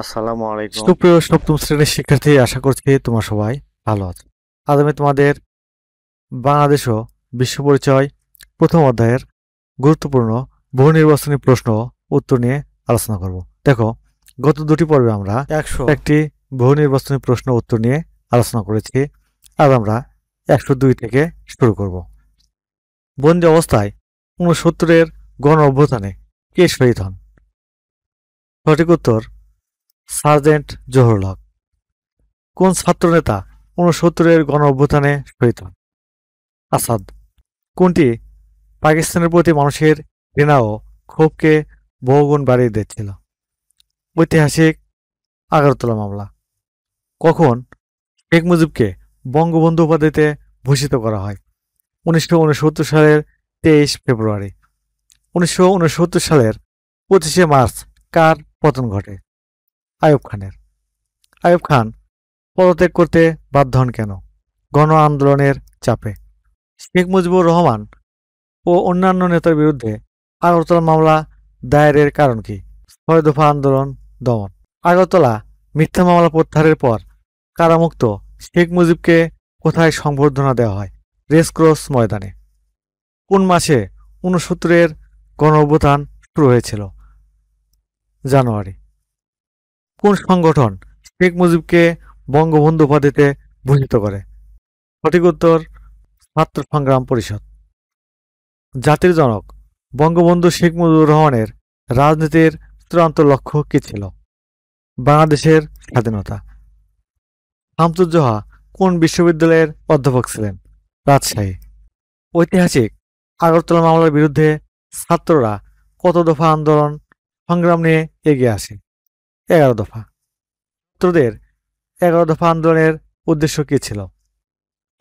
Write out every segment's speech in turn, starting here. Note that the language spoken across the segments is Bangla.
আসসালামু আলাইকুম। সুপ্রিয় সপ্তম শ্রেণীর শিক্ষার্থী, আশা করছি তোমরা সবাই ভালো আছো। আজ আমি তোমাদের বাংলাদেশ ও বিশ্ব পরিচয় প্রথম অধ্যায়ের গুরুত্বপূর্ণ বহু নির্বাচনী প্রশ্ন উত্তর নিয়ে আলোচনা করব। দেখো, গত দুটি পর্বে আমরা 101টি বহু নির্বাচনী প্রশ্ন উত্তর নিয়ে আলোচনা করেছি। আজ আমরা 102 থেকে শুরু করব। বন্দি অবস্থায় 69-এর গণ অভ্যুত্থানে কে শহীদ হন? সঠিক উত্তর সার্জেন্ট জহুরুল হক। কোন ছাত্রনেতা 69-এর গণ অভ্যুত্থানে শহীদ হন? আসাদ। কোনটি পাকিস্তানের প্রতি মানুষের ঘৃণা ও ক্ষোভকে বহুগুণ বাড়িয়ে দিচ্ছিল? ঐতিহাসিক আগরতলা মামলা। কখন শেখ মুজিবকে বঙ্গবন্ধু উপাধিতে ভূষিত করা হয়? 1969 সালের 23 ফেব্রুয়ারি। 1969 সালের 25শে মার্চ কার পতন ঘটে? আইয়ুব খানের। আইয়ুব খান পদত্যাগ করতে বাধ্য হন কেন? গণ আন্দোলনের চাপে। শেখ মুজিবুর রহমান ও অন্যান্য নেতার বিরুদ্ধে আগরতলা মামলা দায়েরের কারণ কি? 6 দফা আন্দোলন দমন। আগরতলা মিথ্যা মামলা প্রত্যাহারের পর কারামুক্ত শেখ মুজিবকে কোথায় সংবর্ধনা দেওয়া হয়? রেসকোর্স ময়দানে। কোন মাসে 69-এর গণ অভ্যুত্থান শুরু হয়েছিল? জানুয়ারি। কোন সংগঠন শেখ মুজিবকে বঙ্গবন্ধু উপাধিতে ভূষিত করে? সঠিক উত্তর ছাত্র সংগ্রাম পরিষদ। জাতির জনক বঙ্গবন্ধু শেখ মুজিবুর রহমানের রাজনীতির চূড়ান্ত লক্ষ্য কী ছিল? বাংলাদেশের স্বাধীনতা। শামসুজ্জোহা কোন বিশ্ববিদ্যালয়ের অধ্যাপক ছিলেন? রাজশাহী। ঐতিহাসিক আগরতলা মামলার বিরুদ্ধে ছাত্ররা কত দফা আন্দোলন সংগ্রাম নিয়ে এগিয়ে আসে? 11 দফা। ছাত্রদের 11 দফা আন্দোলনের উদ্দেশ্য কী ছিল?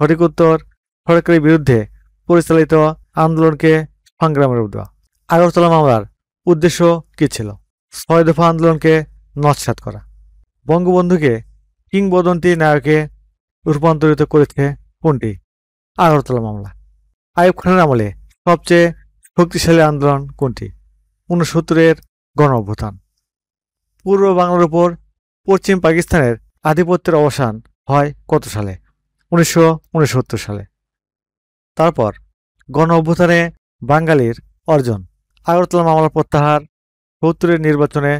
সঠিক উত্তর সরকারের বিরুদ্ধে পরিচালিত আন্দোলনকে সংগ্রামের দেওয়া। আগরতলা মামলার উদ্দেশ্য কী ছিল? 6 দফা আন্দোলনকে নস্যাৎ করা। বঙ্গবন্ধুকে কিংবদন্তি নায়কে রূপান্তরিত করেছে কোনটি? আগরতলা মামলা। আইয়ুব খানের আমলে সবচেয়ে শক্তিশালী আন্দোলন কোনটি? 69-এর গণ অভ্যুত্থান। পূর্ব বাংলার উপর পশ্চিম পাকিস্তানের আধিপত্যের অবসান হয় কত সালে? 1969 সালে। তারপর গণ অভ্যুত্থানে বাঙালির অর্জন। আগরতলা মামলা প্রত্যাহার, 70-এর নির্বাচনে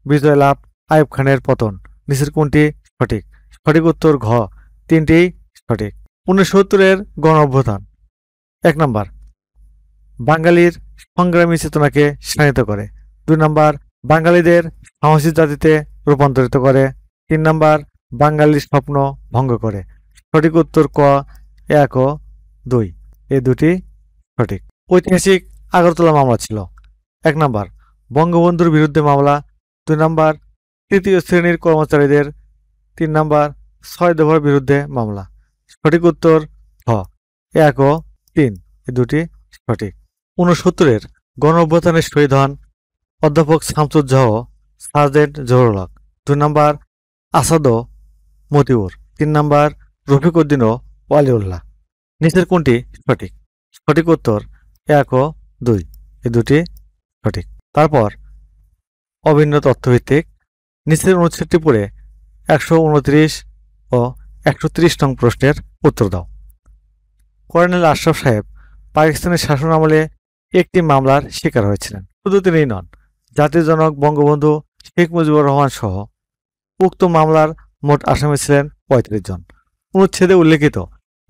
বিজয় লাভ, আইয়ুব খানের পতন। নিচের কোনটি সঠিক? সঠিক উত্তর ঘ, তিনটিই সঠিক। 69-এর গণ অভ্যুত্থান। 1 নম্বর, বাঙালির সংগ্রামী চেতনাকে শানিত করে। 2 নম্বর, বাঙালিদের সাহসী জাতিতে রূপান্তরিত করে। 3 নম্বর, বাঙালির স্বপ্ন ভঙ্গ করে। সঠিক উত্তর ক, 1 ও 2। এই দুটি সঠিক। ঐতিহাসিক আগরতলা মামলা ছিল: 1 নম্বর, বঙ্গবন্ধুর বিরুদ্ধে মামলা। 2 নম্বর, তৃতীয় শ্রেণীর কর্মচারীদের। 3 নম্বর, 6 দফার বিরুদ্ধে মামলা। সঠিক উত্তর হ, 1 ও 3। এই দুটি সঠিক। 69-এর গণ অভ্যুত্থানে শহীদ হন অধ্যাপক শামসুজ্জোহা, সার্জেন্ট জহুরুল হক। 2 নম্বর, আসাদ ও মতিউর। 3 নম্বর, রফিক উদ্দিন ও ওয়ালিউল্লাহ। নিচের কোনটি সঠিক? সঠিক উত্তর 1 ও 2। এই দুটি সঠিক। তারপর অভিন্ন তথ্যভিত্তিক নিচের অনুচ্ছেদটি পড়ে 129 ও 130 নং প্রশ্নের উত্তর দাও। কর্নেল আশরাফ সাহেব পাকিস্তানের শাসন আমলে একটি মামলার শিকার হয়েছিলেন। শুধু তিনিই নন, জাতির জনক বঙ্গবন্ধু শেখ মুজিবুর রহমান সহ উক্ত মামলার মোট আসামি ছিলেন 35 জন। অনুচ্ছেদে উল্লেখিত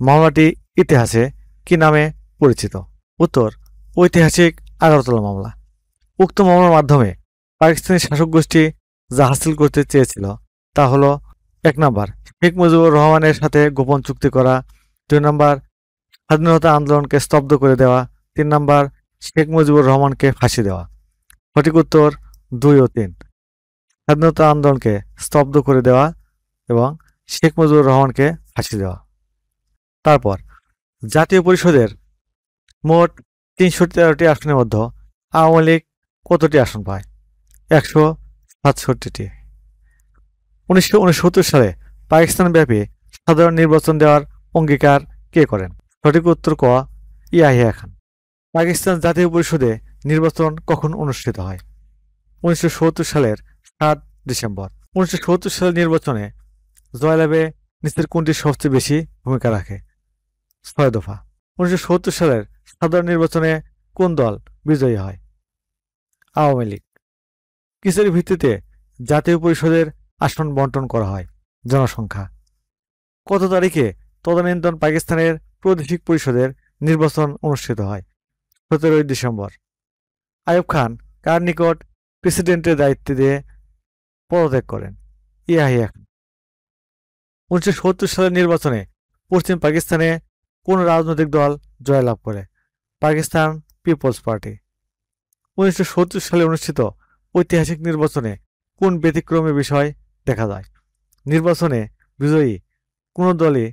মামলাটি ইতিহাসে কি নামে পরিচিত? উত্তর ঐতিহাসিক আগরতলা মামলা। উক্ত মামলার মাধ্যমে পাকিস্তানি শাসক গোষ্ঠী যা হাসিল করতে চেয়েছিল তা হল: 1 নম্বর, শেখ মুজিবুর রহমানের সাথে গোপন চুক্তি করা। 2 নম্বর, স্বাধীনতা আন্দোলনকে স্তব্ধ করে দেওয়া। 3 নম্বর, শেখ মুজিবুর রহমানকে ফাঁসি দেওয়া। সঠিক উত্তর 2 ও 3। স্বাধীনতা আন্দোলনকে স্তব্ধ করে দেওয়া এবং শেখ মুজিবুর রহমানকে ফাঁসি দেওয়া। তারপর জাতীয় পরিষদের মোট 313টি আসনের মধ্যে আওয়ামী লীগ কতটি আসন পায়? 167টি। 1969 সালে পাকিস্তানব্যাপী সাধারণ নির্বাচন দেওয়ার অঙ্গীকার কে করেন? সঠিক উত্তর ক, ইয়াহিয়া খান। পাকিস্তান জাতীয় পরিষদে নির্বাচন কখন অনুষ্ঠিত হয়? 1970 সালের 7 ডিসেম্বর। 1970 সালের নির্বাচনে জয়লাভে নিচের কোনটি সবচেয়ে বেশি ভূমিকা রাখে? 6 দফা। 1970 সালের সাধারণ নির্বাচনে কোন দল বিজয়ী হয়? আওয়ামী লীগ। কিসের ভিত্তিতে জাতীয় পরিষদের আসন বণ্টন করা হয়? জনসংখ্যা। কত তারিখে তদানীন্তন পাকিস্তানের প্রাদেশিক পরিষদের নির্বাচন অনুষ্ঠিত হয়? 17 ডিসেম্বর। আইয়ুব খান কার নিকট প্রেসিডেন্টের দায়িত্ব দিয়ে পদত্যাগ করেন? ইয়াহিয়া খান। 1970 সালের নির্বাচনে পশ্চিম পাকিস্তানে কোন রাজনৈতিক দল জয়লাভ করে? Pakistan people's party. 1970 সালে অনুষ্ঠিত ঐতিহাসিক নির্বাচনে কোন ব্যতিক্রমী বিষয় দেখা যায়? নির্বাচনে বিজয়ী কোনো দলই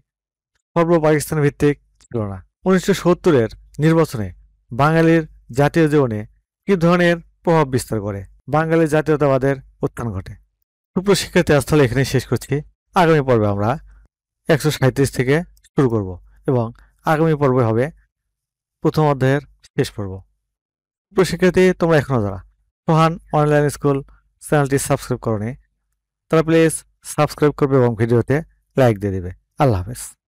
সর্ব পাকিস্তান ভিত্তিক ছিল না। 1970-এর নির্বাচনে বাঙালির জাতীয় জীবনে কি ধরনের প্রভাব বিস্তার করে? বাঙালির জাতীয়তাবাদের উত্থান ঘটে। সুপ্রিয় শিক্ষার্থী, আজ তাহলে এখানেই শেষ করছি। আগামী পর্বে আমরা 137 থেকে শুরু করব এবং আগামী পর্বে হবে প্রথম অধ্যায়ের শেষ পর্ব। সুপ্রিয় শিক্ষার্থী, তোমরা এখনো যারা সোহান অনলাইন স্কুল চ্যানেলটি সাবস্ক্রাইব করোনি, তারা প্লিজ সাবস্ক্রাইব করবে এবং ভিডিওতে লাইক দিয়ে দিবে। আল্লাহ হাফেজ।